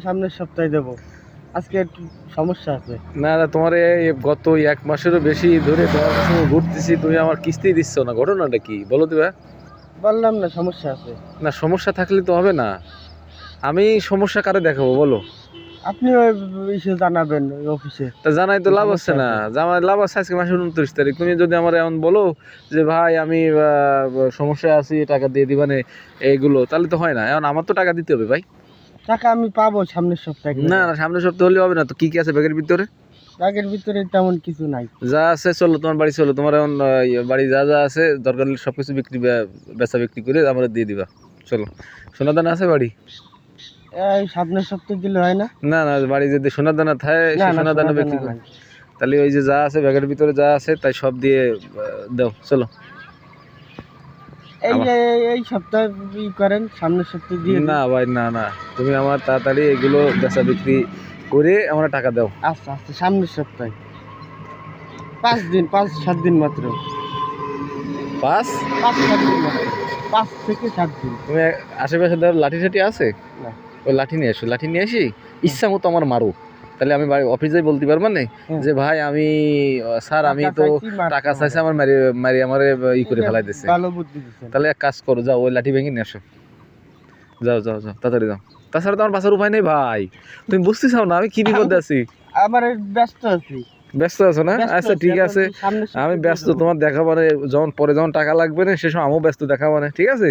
সামনের সপ্তাহে দেবো। আজকে একটু সমস্যা আছে। না না, তোমার গত 1 মাসেরও বেশি ধরে তোমার কাছে আমি ঘুরতেছি, তুমি আমার কিস্তি দিচ্ছ না, ঘটনাটা কি বলো দিবা? বললাম না সমস্যা আছে। না, সমস্যা থাকলে তো হবে না। আমি সমস্যা কারে দেখাবো বলো? আপনি ওই ইসে জানাবেন ওই অফিসে। তা জানাই তো যে লাভ হচ্ছে সমস্যা না। আছে। জামাই লাভ আছে আজকে মাসের 29 তারিখ, তুমি যদি আমার এমন বলো যে ভাই আমি সমস্যায় আছি, টাকা দিয়ে দিবানে এইগুলো, তাহলে তো হয় না। এখন আমার তো টাকা দিতে হবে ভাই। টাকা আমি পাবো সামনের সপ্তাহে না করে। না, সামনের সপ্তাহ হলে হবে না তো। কি কি আছে ব্যাগের ভিতরে? ব্যাগের ভিতরে তেমন কিছু নাই। যা আছে চলো, তোমার বাড়ি চলো। তোমার এখন বাড়ি যা যা আছে দরকার হলে সবকিছু বেচা বিক্রি করে আমরা দিয়ে দিবা। চলো। সোনা দানা আছে বাড়ি? এই সামনের সপ্তাহে দিলে হয় না? না না, বাড়ি যদি সোনা দানা থাকে না সেই না, সোনা দানা সোনা বিক্রি দানা করে, নাই। তাহলে ওই যে যা আছে ব্যাগের ভিতরে যা আছে তাই সব দিয়ে দাও। চলো। এই আমার এই সপ্তাহে করেন, সামনের সপ্তাহে দিয়ে দিন। না ভাই, না না, তুমি আমার তাড়াতাড়ি এগুলো বেচা বিক্রি করে আমার টাকা দাও। আচ্ছা আচ্ছা, সামনের সপ্তাহে 5 দিন, 5-7 দিন মাত্র। পাঁচ 5-7 দিন মাত্র, 5 থেকে 7 দিন। তুমি আশেপাশে ধর লাঠি টাঠি আছে? না। ওই লাঠি নিয়ে এসো, লাঠি নিয়ে আসি ইচ্ছা মতো আমার মারো। তাহলে আমি বাড়ি অফিসে বলতে পারবো না হ্যাঁ। যে ভাই আমি স্যার আমি টাকা তো চাইছি, মারছে টাকা চাইছে, আমারে। আমার মারি মারি আমার ই করে এটা ফেলাই দিছে। ভালো বুদ্ধি দিচ্ছেন। তাহলে এক কাজ করো, যাও ওই লাঠি ভেঙে নিয়ে আসো। যাও যাও যাও, তাড়াতাড়ি যাও। তাছাড়া তো আমার বাঁচার উপায় নেই ভাই। তুমি বুঝতে চাও না আমি কি বিপদে আছি? আমার ব্যস্ত আছি। ব্যস্ত আছো না? ব্যস্ত আচ্ছা আছি, ঠিক এখন আছে, সামনের আমি সপ্তাহে দিয়ে ব্যস্ত। দেবো। তোমার দেখাবো না, যখন পরে যখন টাকা লাগবে না সে সময় আমিও ব্যস্ত দেখাবো না, ঠিক আছে?